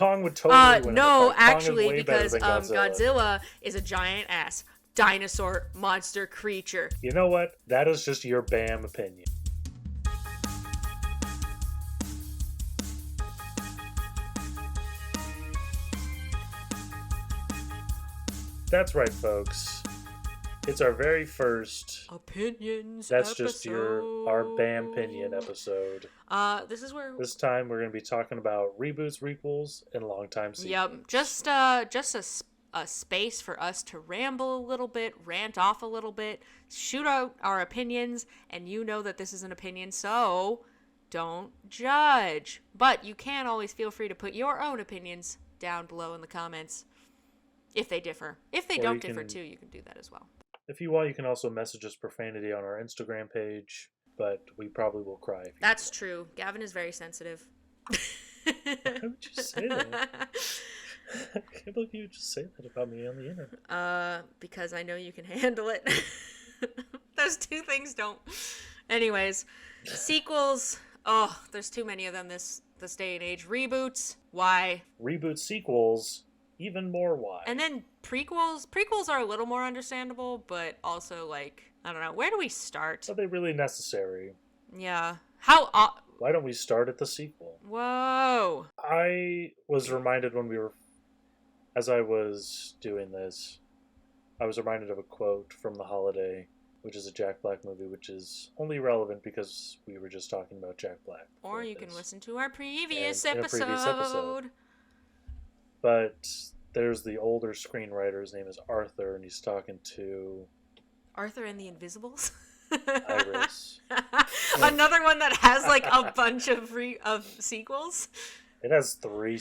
Kong would totally win. No, actually, because Godzilla is a giant ass dinosaur monster creature. You know what? That is just your BAM opinion. That's right, folks. It's our very first opinions. That's episode. Just our BAM opinion episode. This is where this time we're going to be talking about reboots, requels, and longtime sequels. Yep, just a space for us to ramble a little bit, rant off a little bit, shoot out our opinions, and you know that this is an opinion, so don't judge. But you can always feel free to put your own opinions down below in the comments. If they differ. If they don't differ too, you can do that as well. If you want, you can also message us profanity on our Instagram page, but we probably will cry. That's true. Gavin is very sensitive. Why would you say that? I can't believe you would just say that about me on the internet. Because I know you can handle it. Those two things don't. Anyways, sequels. Oh, there's too many of them this day and age. Reboots. Why? Reboot sequels. Even more why. And then prequels. Prequels are a little more understandable, but also, like, I don't know. Where do we start? Are they really necessary? Yeah. Why don't we start at the sequel? Whoa. I was reminded as I was doing this, I was reminded of a quote from The Holiday, which is a Jack Black movie, which is only relevant because we were just talking about Jack Black. Or you can listen to our previous episode. But there's the older screenwriter, his name is Arthur, and he's talking to... Arthur and the Invisibles? Iris. Another one that has, like, a bunch of sequels? It has three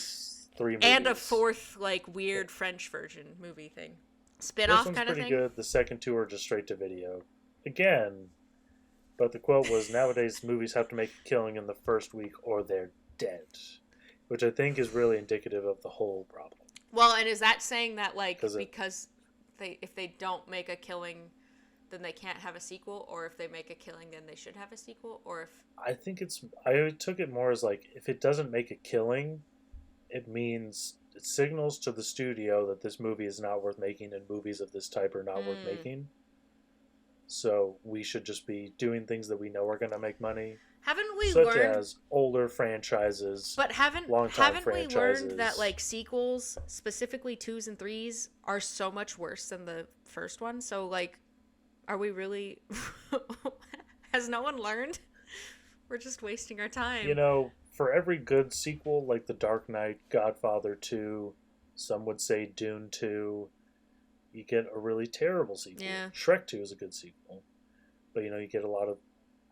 movies. And a fourth, like, weird French version movie thing. Spin-off kind of thing? This one's pretty good. The second two are just straight to video. Again, but the quote was, nowadays movies have to make a killing in the first week or they're dead. Which I think is really indicative of the whole problem. Well, and is that saying that, like, because if they don't make a killing, then they can't have a sequel? Or if they make a killing, then they should have a sequel? Or if... I took it more as, like, if it doesn't make a killing, it signals to the studio that this movie is not worth making and movies of this type are not worth making. So we should just be doing things that we know are going to make money. Haven't we learned... Such as older franchises, but haven't franchises. We learned that, like, sequels, specifically 2s and 3s, are so much worse than the first one? So, like, are we really... Has no one learned? We're just wasting our time. You know, for every good sequel, like The Dark Knight, Godfather 2, some would say Dune 2, you get a really terrible sequel. Yeah. Shrek 2 is a good sequel. But, you know, you get a lot of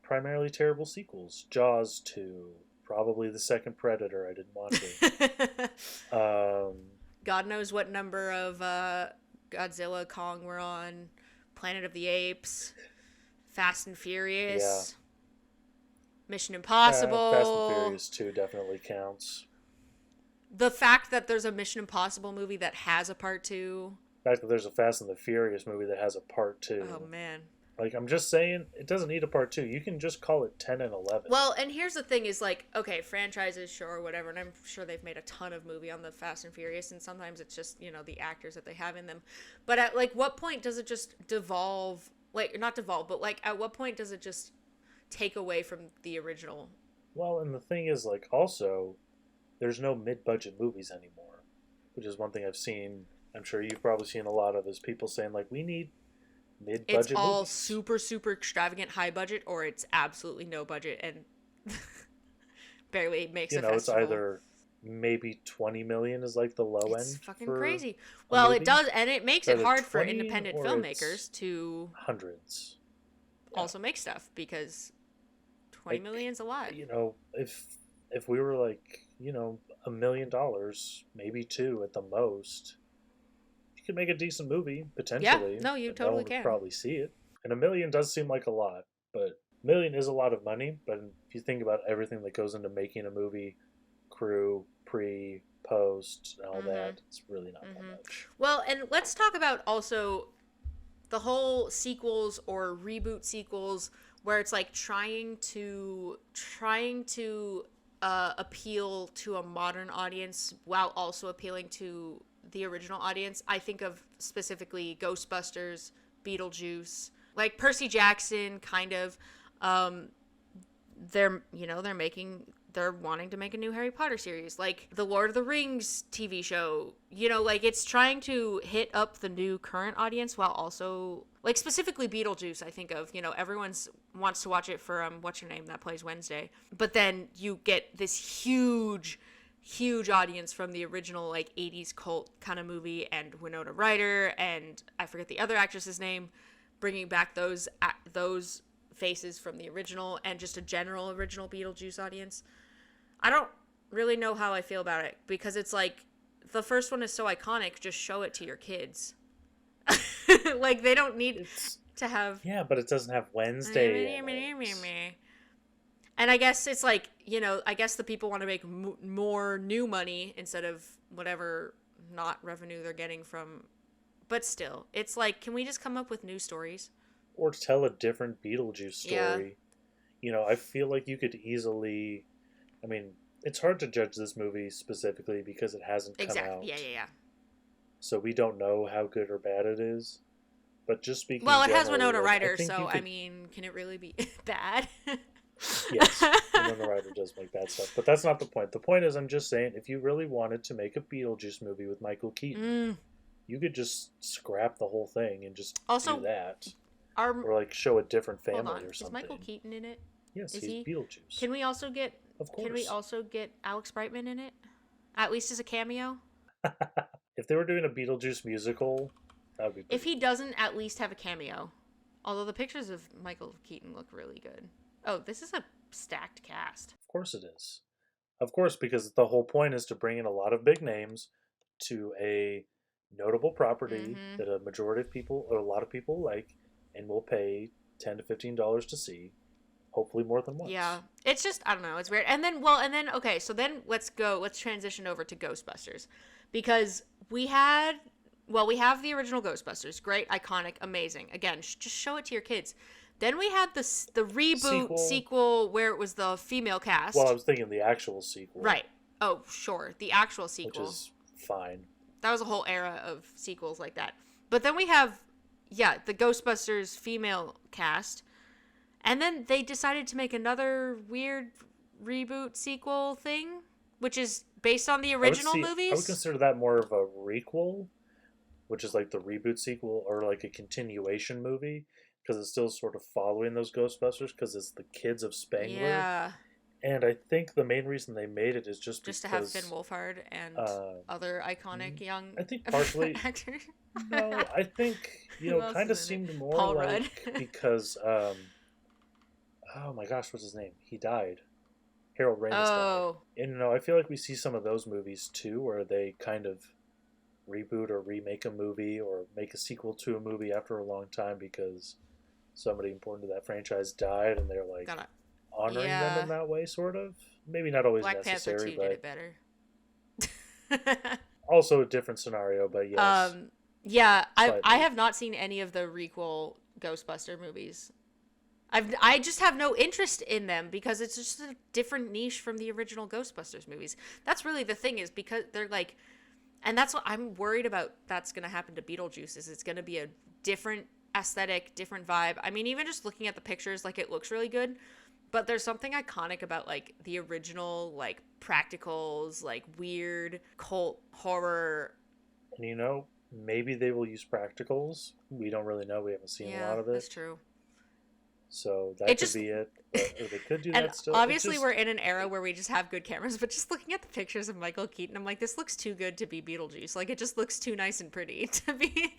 primarily terrible sequels. Jaws 2, probably the second Predator. I didn't watch it. God knows what number of Godzilla, Kong we're on. Planet of the Apes, Fast and Furious, Mission Impossible. Fast and Furious 2 definitely counts. The fact that there's a Mission Impossible movie that has a part 2. The fact that there's a Fast and the Furious movie that has a part 2. Oh, man. Like, I'm just saying, it doesn't need a part 2. You can just call it 10 and 11. Well, and here's the thing is, like, okay, franchises, sure, whatever, and I'm sure they've made a ton of movie on the Fast and Furious, and sometimes it's just, you know, the actors that they have in them. But at, like, what point does it just devolve, like, not devolve, but, like, at what point does it just take away from the original? Well, and the thing is, like, also, there's no mid-budget movies anymore, which is one thing I've seen, I'm sure you've probably seen a lot of, is people saying, like, we need mid-budget it's all movies. super extravagant high budget, or it's absolutely no budget and barely makes a festival. It's either maybe 20 million is like the low end. It's fucking crazy. Well, it does, and it makes it hard for independent filmmakers to hundreds also make stuff, because 20 million's a lot. You know, if we were like, you know, $1 million, maybe 2 at the most, could make a decent movie potentially. Yeah, no, you no totally one can. Would probably see it, and $1 million does seem like a lot, but $1 million is a lot of money. But if you think about everything that goes into making a movie, crew, pre, post, and all that, it's really not that much. Well, and let's talk about also the whole sequels or reboot sequels, where it's like trying to appeal to a modern audience while also appealing to the original audience. I think of specifically Ghostbusters, Beetlejuice, like Percy Jackson, kind of. Um, they're wanting to make a new Harry Potter series, like the Lord of the Rings TV show. Like it's trying to hit up the new current audience while also, like, specifically Beetlejuice. I think of, everyone's wants to watch it for what's your name that plays Wednesday, but then you get this huge audience from the original, like, 80s cult kind of movie, and Winona Ryder and I forget the other actress's name, bringing back those faces from the original and just a general original Beetlejuice audience. I don't really know how I feel about it, because it's like the first one is so iconic, just show it to your kids. Like, they don't need to have... Yeah, but it doesn't have Wednesday in it. And I guess it's like, I guess the people want to make more new money instead of whatever not revenue they're getting from... But still, it's like, can we just come up with new stories? Or tell a different Beetlejuice story. Yeah. I feel like you could easily... I mean, it's hard to judge this movie specifically because it hasn't come out. Yeah. So we don't know how good or bad it is. But just speaking... Well, it has Winona Ryder, so, I mean, can it really be bad? Yes, Winona Ryder does make bad stuff. But that's not the point. The point is, I'm just saying, if you really wanted to make a Beetlejuice movie with Michael Keaton, you could just scrap the whole thing and just do that. Or, like, show a different family or something. Is Michael Keaton in it? Yes, he's Beetlejuice. Can we also get... Of course. Can we also get Alex Brightman in it? At least as a cameo? If they were doing a Beetlejuice musical, that would be pretty. If he doesn't at least have a cameo. Although the pictures of Michael Keaton look really good. Oh, this is a stacked cast. Of course it is. Of course, because the whole point is to bring in a lot of big names to a notable property that a majority of people, or a lot of people like, and will pay $10 to $15 to see. Hopefully more than once. Yeah. It's just, I don't know, it's weird. Okay, so then let's transition over to Ghostbusters. Because we have the original Ghostbusters. Great, iconic, amazing. Again, just show it to your kids. Then we had the reboot sequel where it was the female cast. Well, I was thinking the actual sequel. Right. Oh, sure. The actual sequel. Which is fine. That was a whole era of sequels like that. But then we have, the Ghostbusters female cast. And then they decided to make another weird reboot sequel thing, which is based on the original movies. I would consider that more of a requel, which is like the reboot sequel, or like a continuation movie, because it's still sort of following those Ghostbusters, because it's the kids of Spangler. Yeah. And I think the main reason they made it is just because... to have Finn Wolfhard and other iconic young I think partially... actors. No, I think, kind of seemed more Paul like... Rudd. Because... oh my gosh, what's his name? He died. Harold Ramis died. And I feel like we see some of those movies too, where they kind of reboot or remake a movie or make a sequel to a movie after a long time because somebody important to that franchise died, and they're like honoring them in that way, sort of. Maybe not always Black necessary, Panther 2 but did it better. Also a different scenario, but yes. I have not seen any of the requel Ghostbuster movies. I just have no interest in them because it's just a different niche from the original Ghostbusters movies. That's really the thing, is because they're like, and that's what I'm worried about that's going to happen to Beetlejuice, is it's going to be a different aesthetic, different vibe. I mean, even just looking at the pictures, like, it looks really good, but there's something iconic about, like, the original, like, practicals, like, weird cult horror. And maybe they will use practicals. We don't really know. We haven't seen a lot of it. That's true. So that could be it. Or they could do that still. Obviously, we're in an era where we just have good cameras, but just looking at the pictures of Michael Keaton, I'm like, this looks too good to be Beetlejuice. Like, it just looks too nice and pretty to be...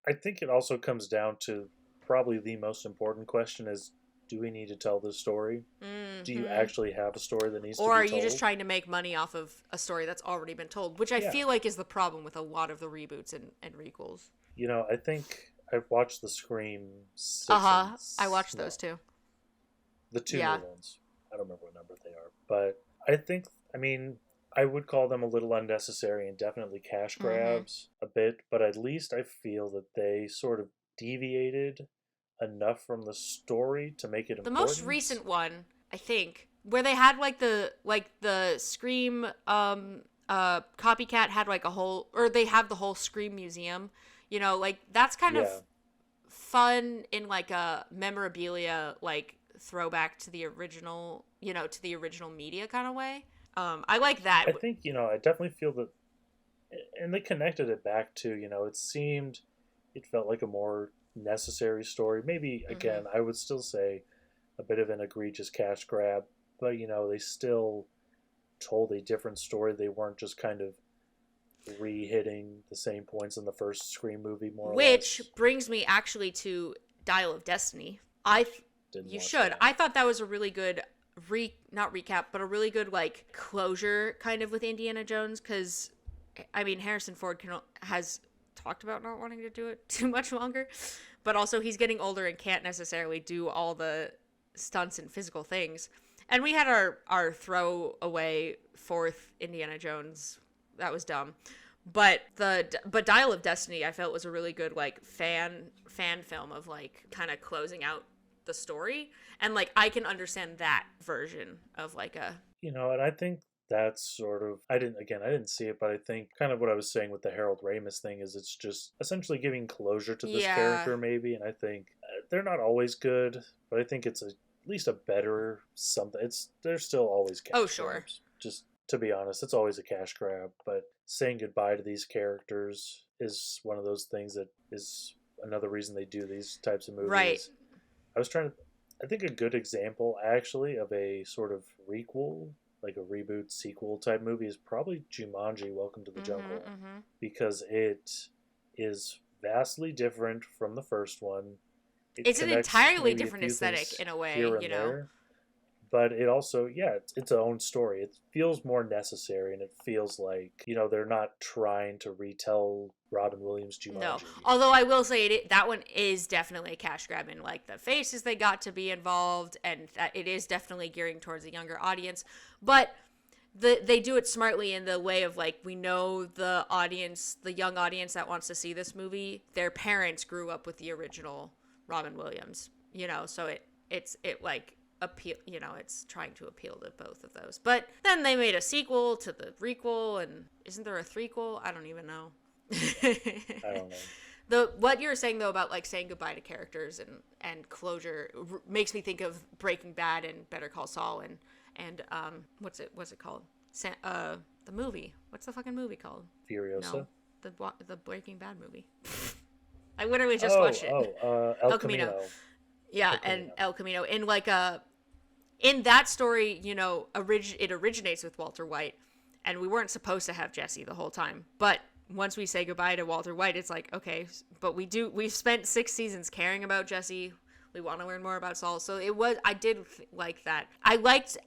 I think it also comes down to probably the most important question is, do we need to tell this story? Mm-hmm. Do you actually have a story that needs to be told? Or are you just trying to make money off of a story that's already been told? Which I feel like is the problem with a lot of the reboots and requels. I think... I've watched the Scream 6 I watched those too. The two new ones. I don't remember what number they are. But I think, I would call them a little unnecessary and definitely cash grabs a bit. But at least I feel that they sort of deviated enough from the story to make it important. The most recent one, I think, where they had the Scream copycat had like a whole, or they have the whole Scream museum, like that's kind of Yeah. fun in like a memorabilia, like throwback to the original, to the original media kind of way. I like that. I think, I definitely feel that, and they connected it back to, it felt like a more necessary story. Maybe, Mm-hmm. again, I would still say a bit of an egregious cash grab, but, they still told a different story. They weren't just kind of re-hitting the same points in the first Scream movie, more or Which less. brings me actually to Dial of Destiny. Didn't You watch should. that. I thought that was a really good not recap, but a really good like closure kind of with Indiana Jones, because I mean Harrison Ford has talked about not wanting to do it too much longer, but also he's getting older and can't necessarily do all the stunts and physical things. And we had our throwaway fourth Indiana Jones. That was dumb. But Dial of Destiny I felt was a really good like fan film of like kind of closing out the story, and like I can understand that version of like a And I think that's sort of, I didn't see it, but I think kind of what I was saying with the Harold Ramis thing is it's just essentially giving closure to this yeah. character, maybe. And I think they're not always good, but I think it's at least a better something. They're still always Oh cash sure. grabs. Just to be honest, it's always a cash grab. But saying goodbye to these characters is one of those things that is another reason they do these types of Right. movies. I was trying to. I think a good example, actually, of a sort of requel, like a reboot sequel type movie, is probably Jumanji: Welcome to the Mm-hmm. Jungle, Mm-hmm. because it is vastly different from the first one. It It's an connects entirely maybe a different few aesthetic things in a way, here and there, but it also, yeah, it's its own story. It feels more necessary, and it feels like they're not trying to retell Robin Williams' No, Jumanji. although I will say that one is definitely a cash grab in like the faces they got to be involved, and that it is definitely gearing towards a younger audience. But they do it smartly in the way of like, we know the audience, the young audience that wants to see this movie, their parents grew up with the original Robin Williams, so it like appeal, it's trying to appeal to both of those. But then they made a sequel to the requel, and isn't there a threequel? I don't even know. I don't know. The what you were saying though about like saying goodbye to characters and closure makes me think of Breaking Bad and Better Call Saul and what's it called? The movie. What's the fucking movie called? Furiosa. No, the Breaking Bad movie. I literally just Oh, watched it. El El Camino. Camino. Yeah, El and Camino. El Camino in like a in that story, it originates with Walter White, and we weren't supposed to have Jesse the whole time. But once we say goodbye to Walter White, it's like, okay, but we've spent 6 seasons caring about Jesse. We want to learn more about Saul. So I did like that. I liked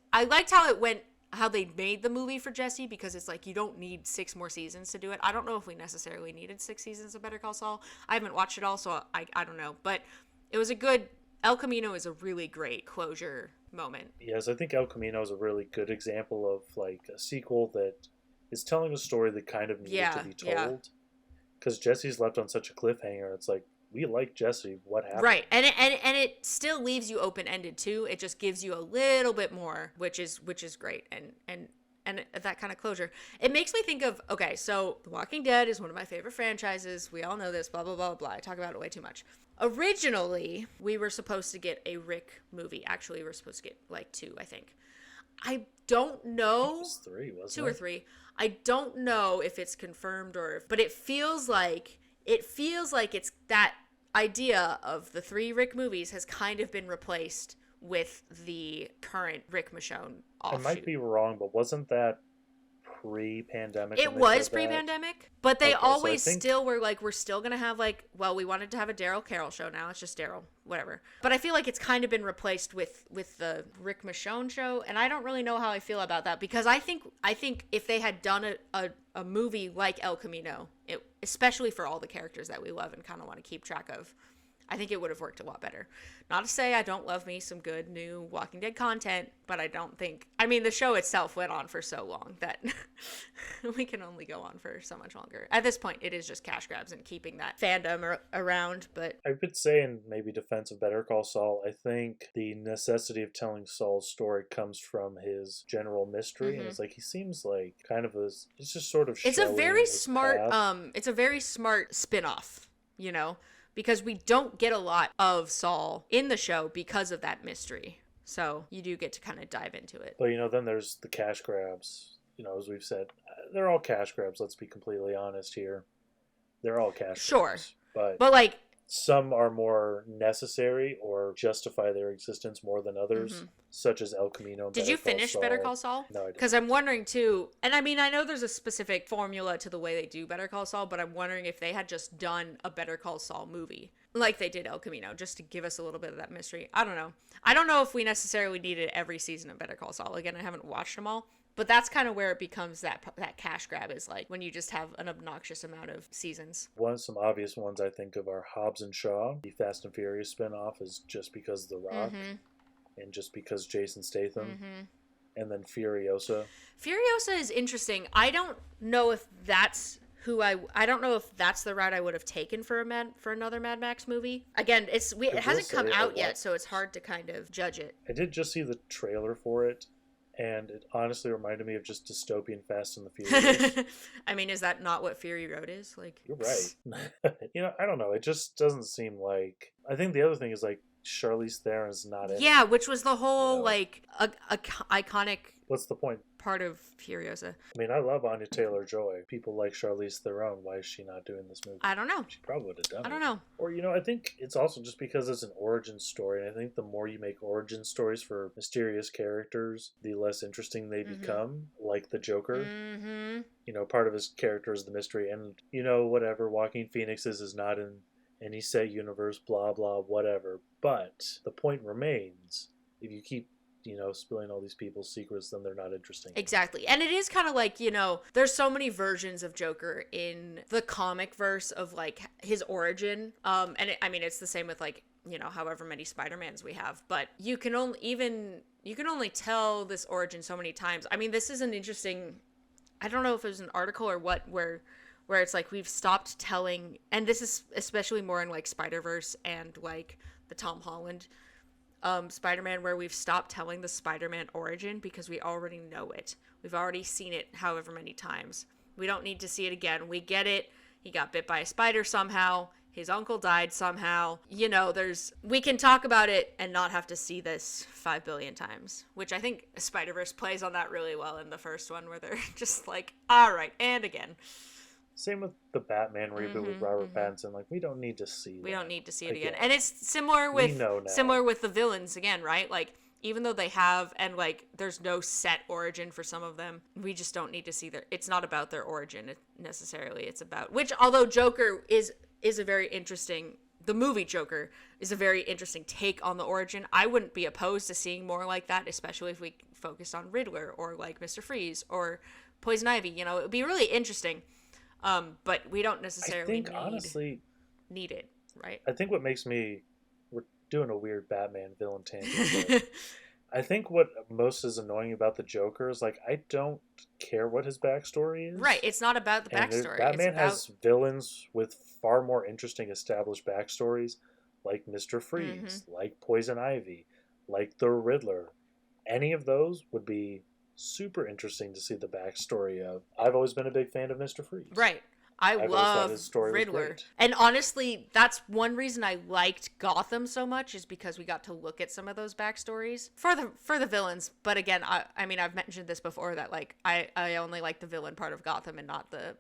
how it went, how they made the movie for Jesse, because it's like you don't need 6 more seasons to do it. I don't know if we necessarily needed 6 seasons of Better Call Saul. I haven't watched it all, so I don't know. But it was a good, El Camino is a really great closure moment. Yes, I think El Camino is a really good example of like a sequel that is telling a story that kind of needed to Yeah, be yeah. told. Because Jesse's left on such a cliffhanger. It's like, we like Jesse. What happened? Right. And it still leaves you open ended too. It just gives you a little bit more, which is great. And that kind of closure. It makes me think of, okay, so The Walking Dead is one of my favorite franchises. We all know this, blah blah blah blah. I talk about it way too much. Originally, we were supposed to get a Rick movie. Actually, we were supposed to get like 2, I think. I don't It know, was 3, wasn't 2 or it? 3. I don't know if it's confirmed but it feels like it's that idea of the 3 Rick movies has kind of been replaced with the current Rick Michonne I might offshoot. be wrong, but wasn't that pre-pandemic It when they was said that? pre-pandemic, but they Okay, so I always think still were like, we're still gonna have like, well, we wanted to have a Daryl Carroll show. Now it's just Daryl, whatever. But I feel like it's kind of been replaced with the Rick Michonne show, and I don't really know how I feel about that, because I think if they had done a movie like El Camino, especially for all the characters that we love and kind of want to keep track of, I think it would have worked a lot better. Not to say I don't love me some good new Walking Dead content, but I don't think, I mean, the show itself went on for so long that we can only go on for so much longer. At this point, it is just cash grabs and keeping that fandom around, but... I would say, in maybe defense of Better Call Saul, I think the necessity of telling Saul's story comes from his general mystery, and it's like, he seems like kind of it's just sort of it's a very smart, path. it's a very smart spin-off, you know? Because we don't get a lot of Saul in the show because of that mystery. So you do get to kind of dive into it. But, you know, then there's the cash grabs. You know, as we've said, they're all cash grabs, let's be completely honest here. They're all cash grabs. But like... some are more necessary or justify their existence more than others, such as El Camino. Did you finish Better Call Saul? No, I didn't. Because I'm wondering too, and I mean, I know there's a specific formula to the way they do Better Call Saul, but I'm wondering if they had just done a Better Call Saul movie like they did El Camino, just to give us a little bit of that mystery. I don't know. I don't know if we necessarily needed every season of Better Call Saul. Again, I haven't watched them all. But that's kind of where it becomes that cash grab, is like when you just have an obnoxious amount of seasons. Some obvious ones I think of are Hobbs and Shaw. The Fast and Furious spinoff is just because The Rock and just because Jason Statham. And then Furiosa. Furiosa is interesting. I don't know if that's I don't know if that's the route I would have taken for another Mad Max movie. Again, it hasn't come out yet, so it's hard to kind of judge it. I did just see the trailer for it, and it honestly reminded me of just dystopian Fast and the Furious. I mean, is that not what Fury Road is? Like, you're right. You know, I don't know. It just doesn't seem like... I think the other thing is, like, Charlize Theron's not in. Yeah, which was the whole, like, iconic... What's the point? Part of Furiosa. I mean, I love Anya Taylor-Joy. People like Charlize Theron. Why is she not doing this movie? I don't know. She probably would have done it. I don't know. Or, you know, I think it's also just because it's an origin story. And I think the more you make origin stories for mysterious characters, the less interesting they become. Like the Joker. You know, part of his character is the mystery. And, you know, whatever, Joaquin Phoenix is not in any set universe, blah, blah, whatever. But the point remains, if you keep, you know, spilling all these people's secrets, then they're not interesting. Exactly. And it is kind of like, you know, there's so many versions of Joker in the comic verse of, like, his origin. I mean, it's the same with, like, you know, however many Spider-Mans we have. But you can only tell this origin so many times. I mean, this is an interesting... I don't know if it was an article or what, where it's like we've stopped telling... And this is especially more in, like, Spider-Verse and, like, the Tom Holland Spider-Man, where we've stopped telling the Spider-Man origin because we already know it. We've already seen it however many times. We don't need to see it again. We get it. He got bit by a spider somehow. His uncle died somehow. You know, we can talk about it and not have to see this 5 billion times, which I think Spider-Verse plays on that really well in the first one, where they're just like, all right, and again. Same with the Batman reboot with Robert Pattinson. Like, we don't need to see We don't need to see it again. And it's similar with the villains again, right? Like, even though they have, and, like, there's no set origin for some of them, we just don't need to see it's not about their origin necessarily. It's about, which, although Joker is a very interesting, the movie Joker is a very interesting take on the origin. I wouldn't be opposed to seeing more like that, especially if we focused on Riddler or, like, Mr. Freeze or Poison Ivy. You know, it would be really interesting. But we don't necessarily need it, right? I think what makes we're doing a weird Batman villain tangent, but I think what most is annoying about the Joker is, like, I don't care what his backstory is. Right, it's not about the backstory. Batman has villains with far more interesting established backstories, like Mr. Freeze, like Poison Ivy, like the Riddler. Any of those would be super interesting to see the backstory of. I've always been a big fan of Mr. Freeze. Right. I love Riddler. And honestly, that's one reason I liked Gotham so much, is because we got to look at some of those backstories for the villains. But again, I mean, I've mentioned this before, that, like, I only like the villain part of Gotham and not the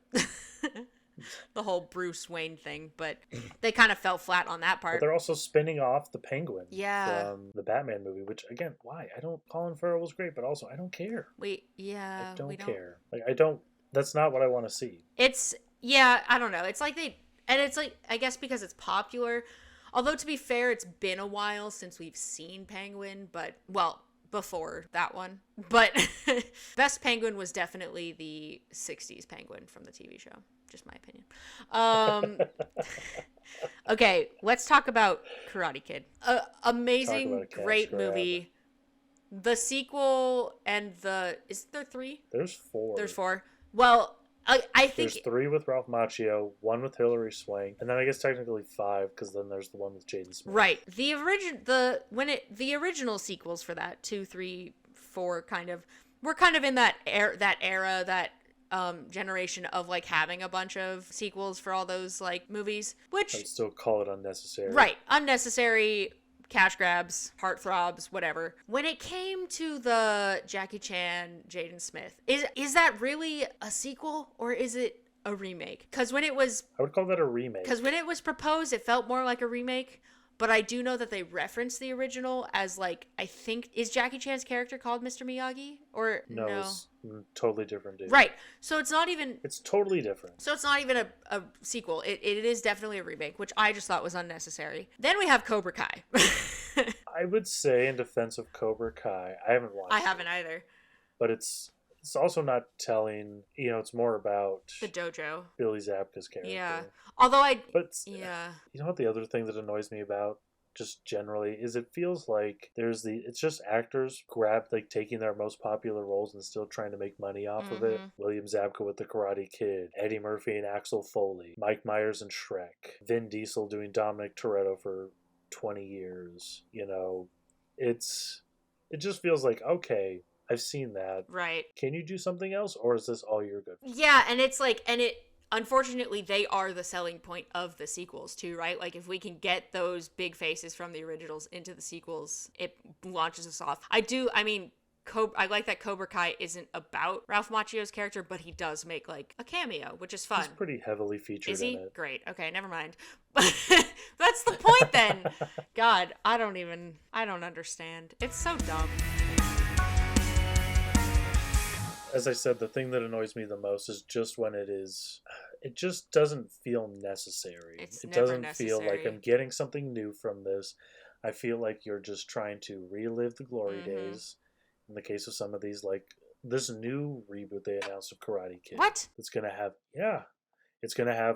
the whole Bruce Wayne thing, but they kind of fell flat on that part. But they're also spinning off the Penguin from the Batman movie, which, again, why? Colin Farrell was great, but also I don't care. I don't care. Like, I don't, that's not what I want to see. I don't know. It's like it's like, I guess because it's popular, although to be fair, it's been a while since we've seen Penguin, but, well, before that one. But best penguin was definitely the 60s penguin from the TV show. Just my opinion. Okay, let's talk about Karate Kid. Amazing, great movie. The sequel and is there 3? There's 4. There's 4. Well, I think there's 3 with Ralph Macchio, 1 with Hilary Swank, and then I guess technically 5 because then there's the one with Jaden Smith. Right. The original sequels for that 2, 3, 4 we're kind of in that era that generation of like having a bunch of sequels for all those like movies, which I'd still call it unnecessary. Right. Unnecessary. Cash grabs, heartthrobs, whatever. When it came to the Jackie Chan, Jaden Smith, is that really a sequel or is it a remake? Because when it was... I would call that a remake. Because when it was proposed, it felt more like a remake. But I do know that they referenced the original as like, I think, is Jackie Chan's character called Mr. Miyagi? Or no? It's totally different, dude. Right. So it's not even... It's totally different. So it's not even a sequel. It is definitely a remake, which I just thought was unnecessary. Then we have Cobra Kai. I would say in defense of Cobra Kai, I haven't watched I haven't either. But it's also not telling, it's more about the dojo. Billy Zabka's character. Yeah. Although yeah. You know what the other thing that annoys me about just generally is it feels like it's just actors taking their most popular roles and still trying to make money off of it. William Zabka with The Karate Kid, Eddie Murphy and Axel Foley, Mike Myers and Shrek, Vin Diesel doing Dominic Toretto for 20 years. It just feels like, okay, I've seen that. Right. Can you do something else, or is this all you're good for? Yeah, and it's like, unfortunately, they are the selling point of the sequels too, right? Like, if we can get those big faces from the originals into the sequels, it launches us off. I like that Cobra Kai isn't about Ralph Macchio's character, but he does make like a cameo, which is fun. He's pretty heavily featured. Is he? In it. Great. Okay, never mind. That's the point then. God, I don't understand. It's so dumb. As I said, the thing that annoys me the most is just when it just doesn't feel necessary. It doesn't feel like I'm getting something new from this. I feel like you're just trying to relive the glory days. In the case of some of these, like this new reboot they announced of Karate Kid. What? It's going to have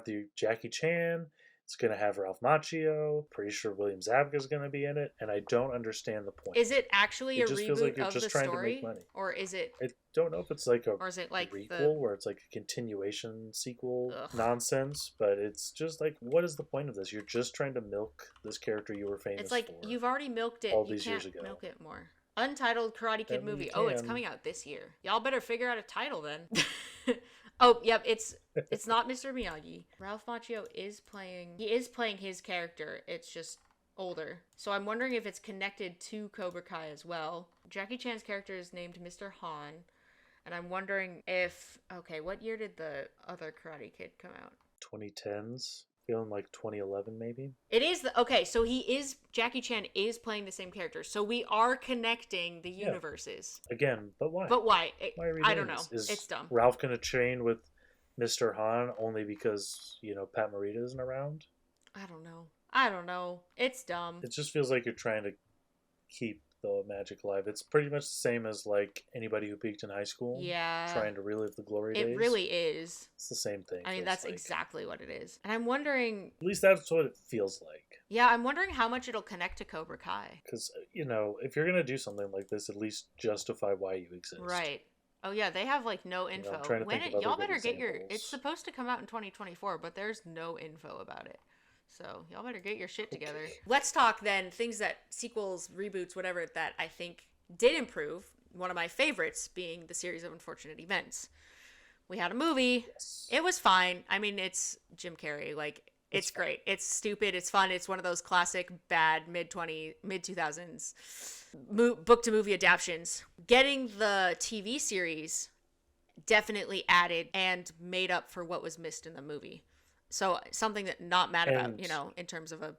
the Jackie Chan. It's going to have Ralph Macchio. Pretty sure William Zabka is going to be in it, and I don't understand the point. Is it actually a reboot feels like you're of just the trying story, to make money. or is it? I don't know if it's like or is it like prequel where it's like a continuation sequel nonsense, but it's just like, what is the point of this? You're just trying to milk this character you were famous for. It's like you've already milked it. All these years ago. Milk it more. Untitled Karate Kid movie. Oh, it's coming out this year. Y'all better figure out a title then. Oh, yep, it's not Mr. Miyagi. Ralph Macchio is playing his character. It's just older. So I'm wondering if it's connected to Cobra Kai as well. Jackie Chan's character is named Mr. Han, and I'm wondering what year did the other Karate Kid come out? 2010s. Feeling like 2011 maybe. It is so Jackie Chan is playing the same character. So we are connecting the universes. Again, but why? Why I don't know. It's dumb. Ralph gonna train with Mr. Han only because, Pat Morita isn't around? I don't know. It's dumb. It just feels like you're trying to keep the magic alive. It's pretty much the same as like anybody who peaked in high school. Yeah. Trying to relive the glory days. It really is. It's the same thing. I mean, that's exactly what it is. And I'm wondering... At least that's what it feels like. Yeah, I'm wondering how much it'll connect to Cobra Kai. Because, if you're going to do something like this, at least justify why you exist. Right. Oh yeah, they have like no info. Y'all better get it's supposed to come out in 2024, but there's no info about it. So y'all better get your shit together. Okay. Let's talk then things that sequels, reboots, whatever, that I think did improve. One of my favorites being the series of unfortunate events. We had a movie. Yes. It was fine. I mean, it's Jim Carrey. Like, it's great. It's stupid. It's fun. It's one of those classic bad mid 2000s book to movie adaptions. Getting the TV series definitely added and made up for what was missed in the movie. So something that not mad about, in terms of a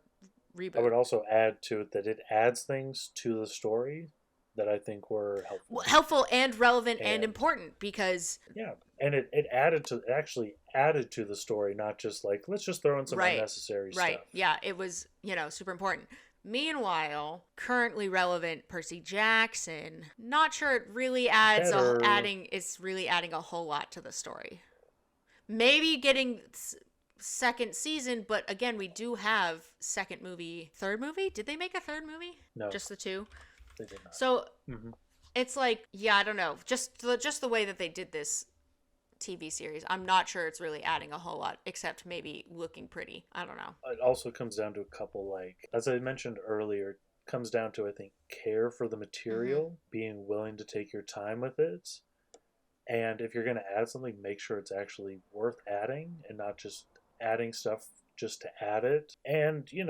reboot. I would also add to it that it adds things to the story that I think were helpful. Helpful and relevant and important because... Yeah, and it actually added to the story, not just like, let's just throw in some unnecessary stuff. Right, yeah, it was, super important. Meanwhile, currently relevant Percy Jackson, not sure it really adds Better. it's really adding a whole lot to the story. Maybe getting second season, but again, we do have second movie, third movie. Did they make a third movie? No, Just the two. they did not. So Mm-hmm. it's like, yeah, I don't know. Just the way that they did this TV series, I'm not sure it's really adding a whole lot, except maybe looking pretty. I don't know. It also comes down to a couple, like, as I mentioned earlier, it comes down to, I think, care for the Mm-hmm. material, being willing to take your time with it. And if you're going to add something, make sure it's actually worth adding and not just adding stuff just to add it. And, you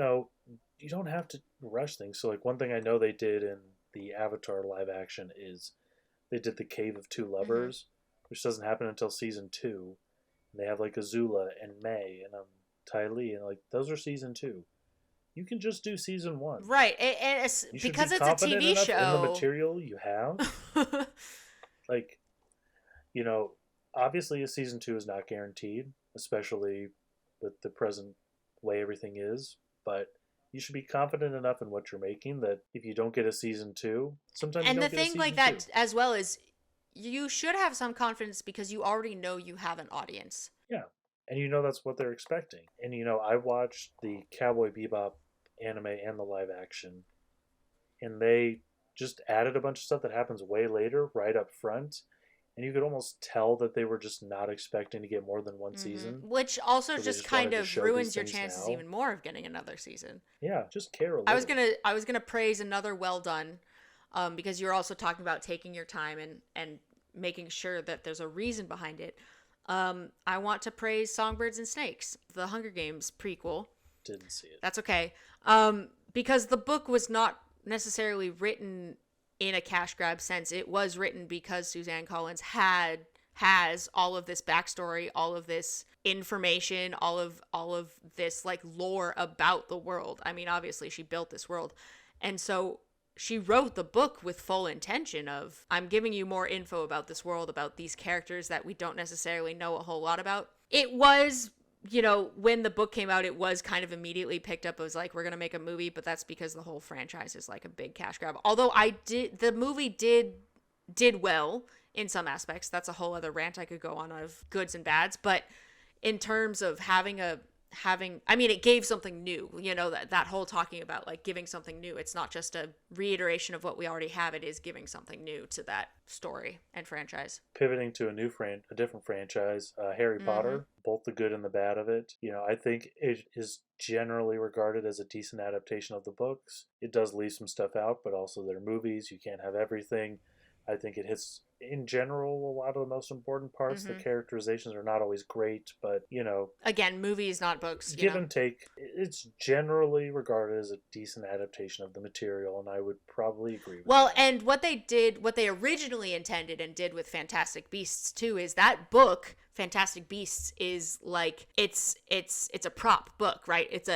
don't have to rush things. So, like, one thing I know they did in the Avatar live action is they did the Cave of Two Mm-hmm. Lovers, which doesn't happen until season two. And they have, like, Azula and May and Ty Lee, and, like, those are season two. You can just do season one. Right, it's You should be because it's a confident TV enough in the show. material you have. Like, you know, obviously a season two is not guaranteed, especially with the present way everything is. But you should be confident enough in what you're making that if you don't get a season two, sometimes you And the don't get a thing like season two. that as well is you should have some confidence because you already know you have an audience. Yeah, and that's what they're expecting. And I watched the Cowboy Bebop anime and the live action, and they just added a bunch of stuff that happens way later, right up front, and you could almost tell that they were just not expecting to get more than one season, Which also so they just just kind wanted to of show these ruins your things chances now. even more of getting another season. Yeah, just care a I was little. gonna I was gonna praise another well done, because you're also talking about taking your time and making sure that there's a reason behind it. I want to praise Songbirds and Snakes, the Hunger Games prequel. Didn't see it. That's okay. Because the book was not necessarily written in a cash grab sense. It was written because Suzanne Collins has all of this backstory, all of this information, all of this like lore about the world. I mean, obviously she built this world. And so she wrote the book with full intention of, I'm giving you more info about this world, about these characters that we don't necessarily know a whole lot about. It was, when the book came out, it was kind of immediately picked up. It was like, we're going to make a movie, but that's because the whole franchise is like a big cash grab. Although the movie did well in some aspects. That's a whole other rant I could go on of goods and bads. But in terms of I mean, it gave something new, that whole talking about like giving something new. It's not just a reiteration of what we already have. It is giving something new to that story and franchise. Pivoting to a different franchise, Harry Mm-hmm. Potter, both the good and the bad of it. I think it is generally regarded as a decent adaptation of the books. It does leave some stuff out, but also they're movies. You can't have everything. I think it hits, in general, a lot of the most important parts. The Mm-hmm. characterizations are not always great, but Again, movies, not books, give and take, it's generally regarded as a decent adaptation of the material, and I would probably agree with Well, that. and what they originally intended and did with Fantastic Beasts too is that book, Fantastic Beasts, is like it's a prop book, right? It's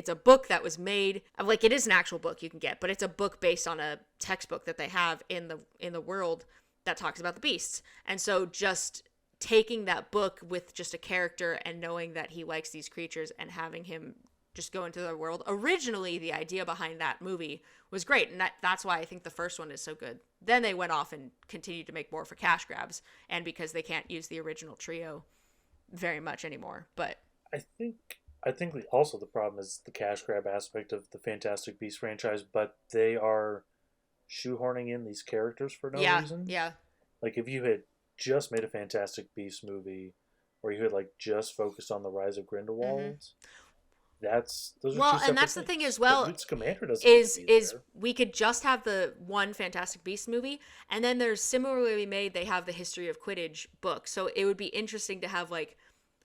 a book that was made, like, it is an actual book you can get, but it's a book based on a textbook that they have in the world that talks about the beasts. And so just taking that book with just a character and knowing that he likes these creatures and having him just go into the world. Originally, the idea behind that movie was great, and that's why I think the first one is so good. Then they went off and continued to make more for cash grabs, and because they can't use the original trio very much anymore. But I think also the problem is the cash grab aspect of the Fantastic Beasts franchise, but they are shoehorning in these characters for no yeah, reason. yeah. Like if you had just made a Fantastic Beasts movie, or you had like just focused on the rise of Mm-hmm. Grindelwald, those are two Well, and separate that's the thing things. as But well, Newt Scamander doesn't need to is be is there. we could just have the one Fantastic Beasts movie, and then there's similarly made, they have the History of Quidditch book. So it would be interesting to have like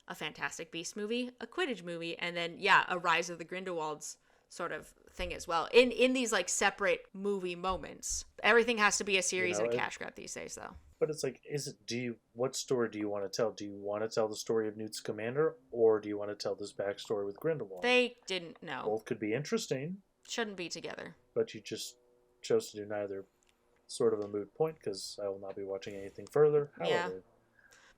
a Fantastic Beasts movie, a Quidditch movie, and then a Rise of the Grindelwalds sort of thing as well. In these like separate movie moments. Everything has to be a You series know, and a cash grab these days though. but it's like, what story do you want to tell? Do you want to tell the story of Newt Scamander, or do you want to tell this backstory with Grindelwald? They didn't know. Both could be interesting, Shouldn't be together. but you just chose to do neither. Sort of a moot point because I will not be watching anything further. Yeah. However,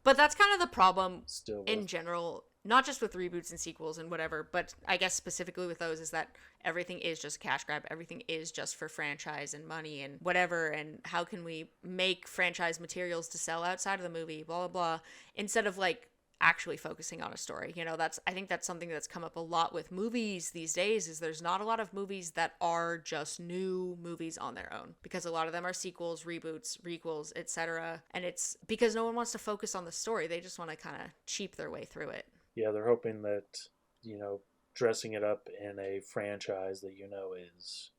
But that's kind of the problem still in worth. general not just with reboots and sequels and whatever, but I guess specifically with those, is that everything is just a cash grab. Everything is just for franchise and money and whatever. And how can we make franchise materials to sell outside of the movie, blah, blah, blah, instead of like actually focusing on a story. You know, I think that's something that's come up a lot with movies these days, is there's not a lot of movies that are just new movies on their own, because a lot of them are sequels, reboots, requels, etc. And it's because no one wants to focus on the story. They just want to kind of cheap their way through it. Yeah, they're hoping that, dressing it up in a franchise that is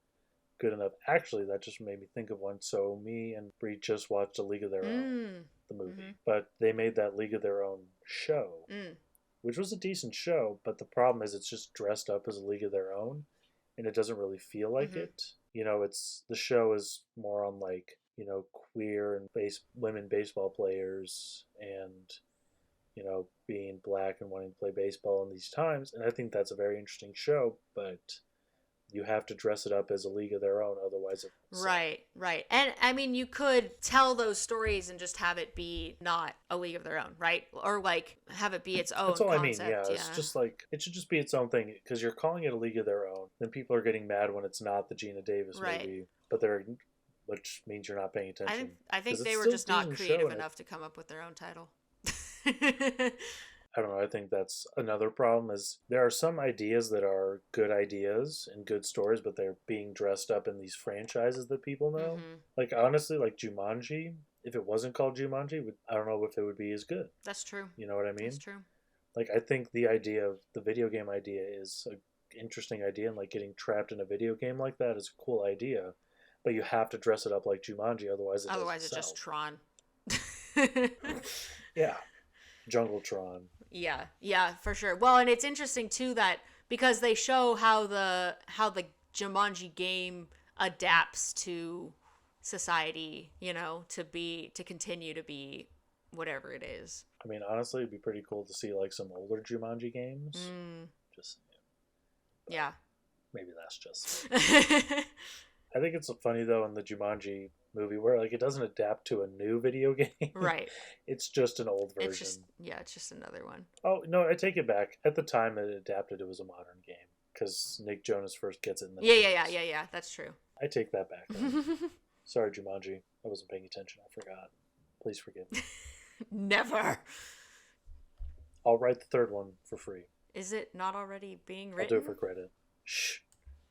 good enough. Actually, that just made me think of one. So me and Bree just watched A League of Their Own, the movie, but they made that League of Their Own show, which was a decent show, but the problem is it's just dressed up as A League of Their Own, and it doesn't really feel like it. It's the show is more on like queer and women baseball players, and being black and wanting to play baseball in these times, and I think that's a very interesting show, but you have to dress it up as A League of Their Own, otherwise it's right. And I mean, you could tell those stories and just have it be not A League of Their Own, right? Or like have it be its own That's all concept. I mean. Yeah, it's just like it should just be its own thing, because you're calling it A League of Their Own, then people are getting mad when it's not the Gina Davis movie, but which means you're not paying attention. I think they were just not creative enough to come up with their own title. I don't know. I think that's another problem, is there are some ideas that are good ideas and good stories, but they're being dressed up in these franchises that people know. Like, honestly, like Jumanji, if it wasn't called Jumanji, I don't know if it would be as good. That's true. You know what I mean? That's true. Like, I think the idea of the video game idea is an interesting idea, and like getting trapped in a video game like that is a cool idea, but you have to dress it up like Jumanji, otherwise it's just Tron. Yeah. Jungletron. Yeah, for sure. Well, and it's interesting too that because they show how the Jumanji game adapts to society, to continue to be whatever it is. I mean, honestly, it'd be pretty cool to see like some older Jumanji games. Just yeah. Maybe that's just. I think it's funny though in the Jumanji movie where like it doesn't adapt to a new video game. Right. It's just an old version. It's just another one. Oh, no, I take it back. At the time it adapted, it was a modern game because Nick Jonas first gets it in the Yeah, that's true. I take that back. Sorry, Jumanji. I wasn't paying attention. I forgot. Please forgive me. Never. I'll write the third one for free. Is it not already being written? I'll do it for credit. Shh.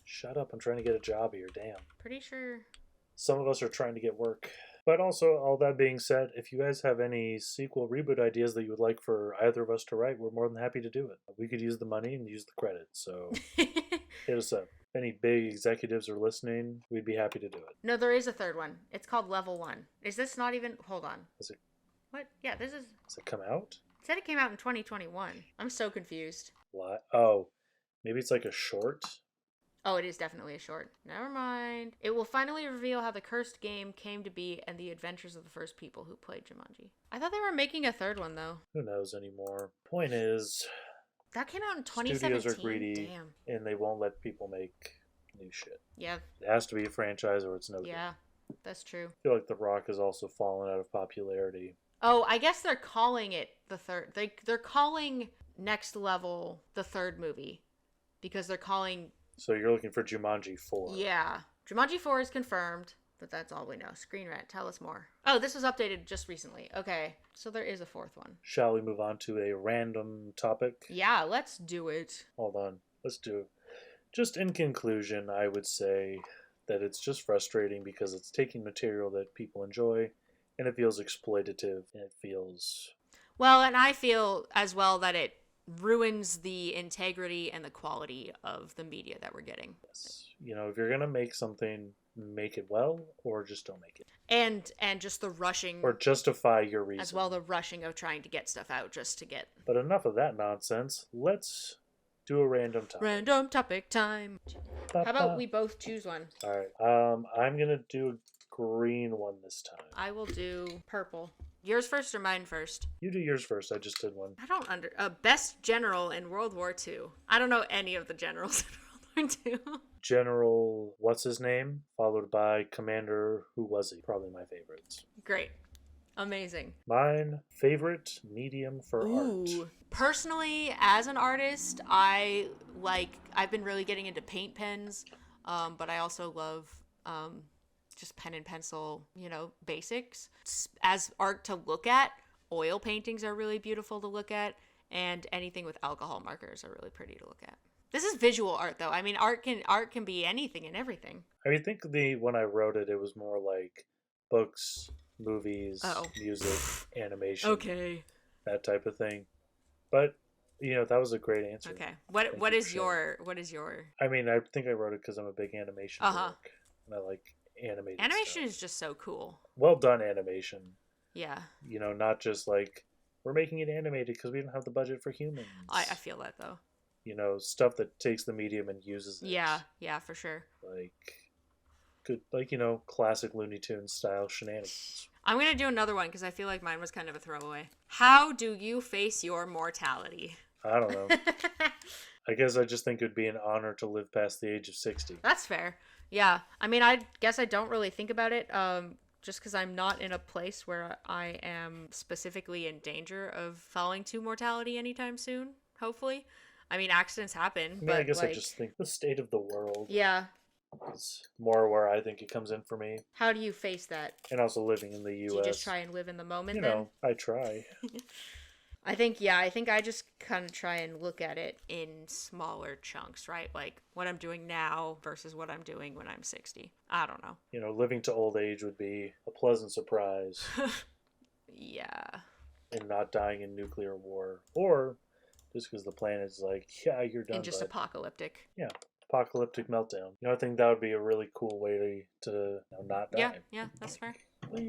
Shut up. I'm trying to get a job here. Damn. Pretty sure. Some of us are trying to get work. But also, all that being said, if you guys have any sequel reboot ideas that you would like for either of us to write, we're more than happy to do it. We could use the money and use the credit, so hit us up. If any big executives are listening, we'd be happy to do it. No, there is a third one. It's called Level 1. Is this not even... Hold on. Is it... What? Yeah, this is... Does it come out? It said it came out in 2021. I'm so confused. What? Oh, maybe it's like a short? Oh, it is definitely a short. Never mind. It will finally reveal how the cursed game came to be and the adventures of the first people who played Jumanji. I thought they were making a third one, though. Who knows anymore? Point is... That came out in 2017. Studios are greedy. Damn. And they won't let people make new shit. Yeah. It has to be a franchise or it's no good. Yeah, that's true. I feel like The Rock has also fallen out of popularity. Oh, I guess they're calling it the third. They're calling Next Level the third movie. Because they're calling... So you're looking for Jumanji 4. Yeah. Jumanji 4 is confirmed, but that's all we know. Screen Rant, tell us more. Oh, this was updated just recently. Okay, so there is a fourth one. Shall we move on to a random topic? Yeah, let's do it. Hold on. Let's do it. Just in conclusion, I would say that it's just frustrating because it's taking material that people enjoy, and it feels exploitative, and it feels... Well, and I feel as well that it ruins the integrity and the quality of the media that we're getting. Yes. If you're going to make something, make it well, or just don't make it. And just the rushing... Or justify your reason. As well, the rushing of trying to get stuff out just to get... But enough of that nonsense. Let's do a random topic. Random topic time. How about we both choose one? All right. I'm going to do a green one this time. I will do purple. Yours first or mine first? You do yours first. I just did one. I don't best general in World War II. I don't know any of the generals in World War II. General, what's his name? Followed by Commander, who was he? Probably my favorites. Great. Amazing. Mine, favorite medium for art. Ooh. Personally, as an artist, I've been really getting into paint pens, but I also love just pen and pencil, basics. As art to look at, oil paintings are really beautiful to look at, and anything with alcohol markers are really pretty to look at. This is visual art, though. I mean, art can be anything and everything. I mean, think when I wrote it, it was more like books, movies, Oh. music, animation, Okay. that type of thing. But that was a great answer. Okay. Thank What you is for sharing. what is your I mean, I think I wrote it because I'm a big animation dork, and I like animated animation stuff. is just so cool. Well done animation. Yeah. Not just like we're making it animated because we don't have the budget for humans. I feel that though. Stuff that takes the medium and uses it. Yeah, for sure. Like good, like classic Looney Tunes style shenanigans. I'm going to do another one because I feel like mine was kind of a throwaway. How do you face your mortality? I don't know. I guess I just think it would be an honor to live past the age of 60. That's fair. Yeah. I mean, I guess I don't really think about it just because I'm not in a place where I am specifically in danger of falling to mortality anytime soon, hopefully. I mean, accidents happen, I mean, but I guess I just think the state of the world yeah. is more where I think it comes in for me. How do you face that? And also living in the U.S. Do you just try and live in the moment then? I try. I think I just kind of try and look at it in smaller chunks, right? Like what I'm doing now versus what I'm doing when I'm 60. I don't know. Living to old age would be a pleasant surprise. Yeah. And not dying in nuclear war. Or just because the planet's like, yeah, you're done. And just apocalyptic. Yeah. Apocalyptic meltdown. I think that would be a really cool way to not die. Yeah, that's fair. But,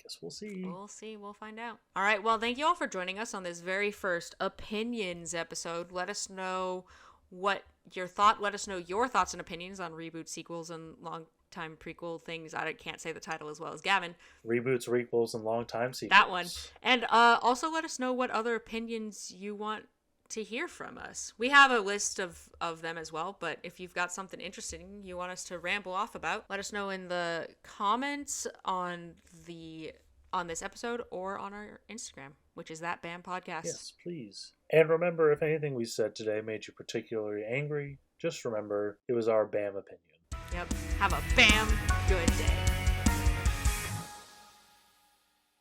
guess we'll see. We'll see. We'll find out. All right. Well, thank you all for joining us on this very first opinions episode. Let us know what your thought. Let us know your thoughts and opinions on reboot sequels and long-time prequel things. I can't say the title as well as Gavin. Reboots, requels, and long-time sequels. That one. And also let us know what other opinions you want to hear from us. We have a list of them as well, but if you've got something interesting you want us to ramble off about, let us know in the comments on this episode or on our Instagram, which is that BAM podcast. Yes, please. And remember, if anything we said today made you particularly angry, just remember it was our BAM opinion. Yep. Have a BAM good day.